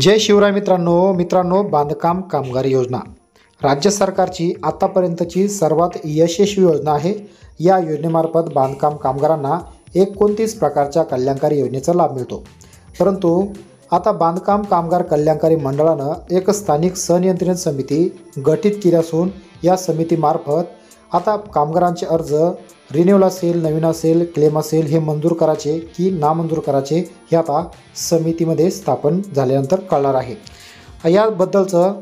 जय शिवराय मित्रांनो बांधकाम कामगार योजना राज्य सरकारची आतापर्यंतची सर्वात यशस्वी योजना आहे। या योजनेमार्फत बांधकाम कामगारांना 29 प्रकारच्या कल्याणकारी योजनेचा लाभ मिळतो। परंतु आता बांधकाम कामगार कल्याणकारी मंडळानं एक स्थानिक संनियंत्रण समिती गठीत केली असून या समितीमार्फत आता कामगारांचे अर्ज रिन्यूअल असेल, नवीन असेल, क्लेम असेल हे मंजूर करायचे की नामंजूर करायचे हे आता समितीमध्ये स्थापन झाल्यानंतर कळणार आहे। याबद्दलचं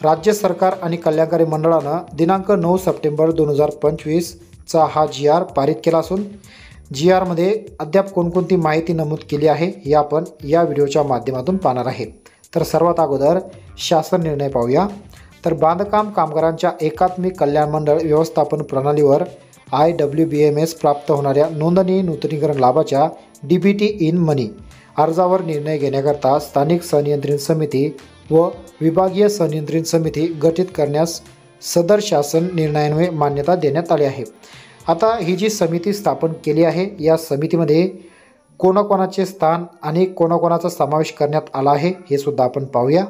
राज्य सरकार आणि कल्याणकारी मंडळानं दिनांक 9 सप्टेंबर 2025चा हा GR पारित केला असून GRमध्ये अद्याप कोणकोणती माहिती नमूद केली आहे हे आपण या व्हिडिओच्या माध्यमातून पाहणार आहे। तर सर्वात अगोदर शासन निर्णय पाहूया। तर बांधकाम कामगारांच्या एकात्मिक कल्याण मंडळ व्यवस्थापन प्रणालीवर IWBMS प्राप्त होणाऱ्या नोंदणी नूतनीकरण लाभाच्या DBT इन मनी अर्जावर निर्णय घेण्याकरता स्थानिक संनियंत्रण समिती व विभागीय संनियंत्रण समिती गठीत करण्यास सदर शासन निर्णयान्वये मान्यता देण्यात आली आहे। आता ही जी समिती स्थापन केली आहे या समितीमध्ये कोणाकोणाचे स्थान आणि कोणाकोणाचा समावेश करण्यात आला आहे हे सुद्धा आपण पाहूया।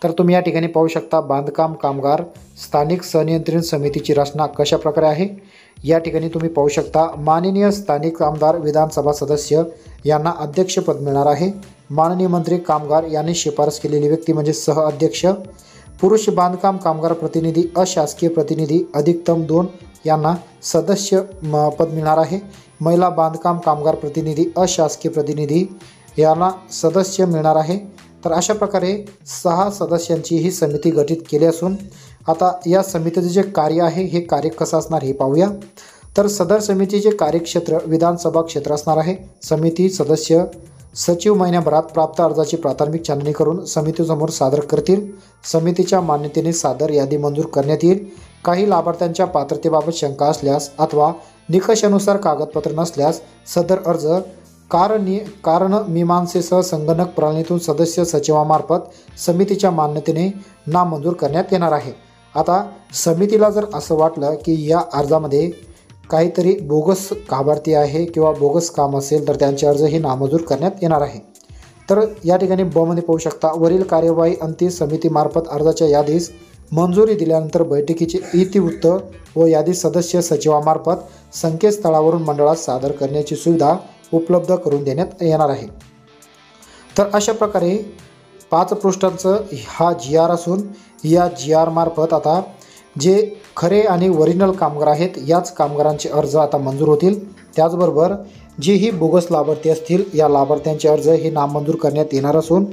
तर तुम्ही या ठिकाणी पाहू शकता बांधकाम कामगार स्थानिक संनियंत्रण समितीची रचना कशा प्रकारे आहे। या ठिकाणी तुम्ही पाहू शकता माननीय स्थानिक आमदार विधानसभा सदस्य यांना अध्यक्षपद मिळणार आहे। माननीय मंत्री कामगार यांनी शिफारस केलेली व्यक्ती म्हणजे सह अध्यक्ष, पुरुष बांधकाम कामगार प्रतिनिधी अशासकीय प्रतिनिधी अधिकतम 2 यांना सदस्य पद मिळणार आहे। महिला बांधकाम कामगार प्रतिनिधी अशासकीय प्रतिनिधी यांना सदस्य मिळणार आहे। तर अशा प्रकारे 6 सदस्यांची ही समिती गठीत केली असून आता या समितीचे जे कार्य आहे हे कार्य कसं असणार हे पाहूया। तर सदर समितीचे कार्यक्षेत्र विधानसभा क्षेत्र असणार आहे। समिती सदस्य सचिव महिन्याभरात प्राप्त अर्जाची प्राथमिक छाननी करून समितीसमोर सादर करतील। समितीच्या मान्यतेने सादर यादी मंजूर करण्यात येईल। काही लाभार्थ्यांच्या पात्रतेबाबत शंका असल्यास अथवा निकषानुसार कागदपत्र नसल्यास सदर अर्ज कारण मीमांसेसह संगणक प्रणालीतून सदस्य सचिवामार्फत समितीच्या मान्यतेने नामंजूर करण्यात येणार आहे। आता समितीला जर असं वाटलं की या अर्जामध्ये काहीतरी बोगस लाभार्थी आहे किंवा बोगस काम असेल तर त्यांचे अर्ज हे नामंजूर करण्यात येणार आहे। तर या ठिकाणी ब मध्ये पाहू शकता वरील कार्यवाही अंती समितीमार्फत अर्जाच्या यादीस मंजुरी दिल्यानंतर बैठकीचे इतिवृत्त व यादी सदस्य सचिवामार्फत संकेतस्थळावरून मंडळात सादर करण्याची सुविधा उपलब्ध करून देण्यात येणार आहे। तर अशा प्रकारे 5 पृष्ठांचं हा GR असून या GR मार्फत आता जे खरे आणि ओरिजिनल कामगार आहेत याच कामगारांचे अर्ज आता मंजूर होतील। त्याचबरोबर जेही बोगस लाभार्थी असतील या लाभार्थ्यांचे अर्ज हे नामंजूर करण्यात येणार असून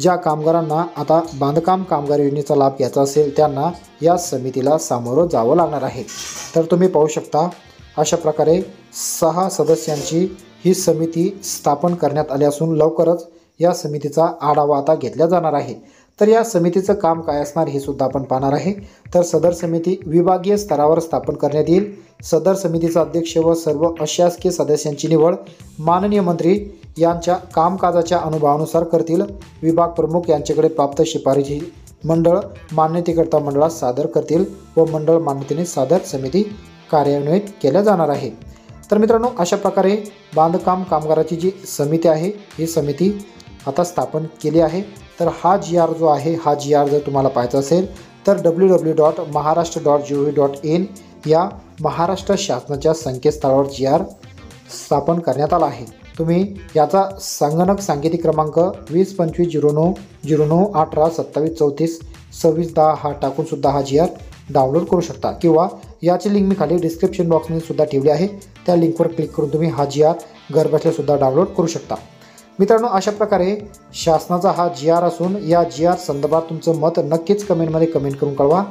ज्या कामगारांना आता बांधकाम कामगार योजनेचा लाभ घ्यायचा असेल त्यांना या समितीला सामोरं जावं लागणार आहे। तर तुम्ही पाहू शकता अशा प्रकारे 6 सदस्यांची ही समिती स्थापन करण्यात आली असून लवकरच या समितीचा आढावा आता घेतला जाणार आहे। तर या समितीचं काम काय असणार हे सुद्धा आपण पाहणार आहे। तर सदर समिती विभागीय स्तरावर स्थापन करण्यात येईल। सदर समितीचा अध्यक्ष व सर्व अशासकीय सदस्यांची निवड माननीय मंत्री यांच्या कामकाजाच्या अनुभवानुसार करतील। विभाग प्रमुख यांच्याकडे प्राप्त शिफारशी मंडळ मान्यतेकरता मंडळात सादर करतील व मंडळ मान्यतेने सादर समिती कार्यान्वित केल्या जाणार आहे। तर मित्रांनो अशा प्रकारे बांधकाम कामगाराची जी समिती आहे ही समिती आता स्थापन केली आहे। तर हा GR जो आहे हा GR जर तुम्हाला पाहायचा असेल तर www.maharashtra.gov.in या महाराष्ट्र शासनाच्या संकेतस्थळावर GR स्थापन करण्यात आला आहे। तुम्ही याचा संगणक सांकेतिक क्रमांक 202509091827342610 हा टाकून सुद्धा हा GR डाउनलोड करू शकता किंवा याची लिंक मी खाली डिस्क्रिप्शन बॉक्समध्ये सुद्धा ठेवली आहे। त्या लिंकवर क्लिक करून तुम्ही हा GR घरबसल्या सुद्धा डाउनलोड करू शकता। मित्रांनो अशा प्रकारे शासनाचा हा GR असून या GR संदर्भात तुमचं मत नक्कीच कमेंटमध्ये कमेंट करून कळवा।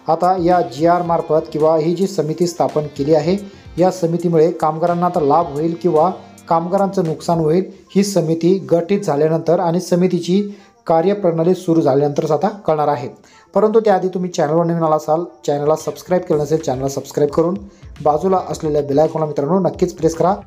आता या GR मार्फत किंवा ही जी समिती स्थापन केली आहे या समितीमुळे कामगारांना आता लाभ होईल किंवा कामगारांचं नुकसान होईल ही समिती गठीत झाल्यानंतर आणि समितीची कार्यप्रणाली सुरू झाल्यानंतरच आता कळणार आहे। परंतु त्याआधी तुम्ही चॅनलवर नवीन आला असाल चॅनलला सबस्क्राईब केलं नसेल चॅनलला सबस्क्राईब करून बाजूला असलेल्या बेल आयकॉनला मित्रांनो नक्कीच प्रेस करा।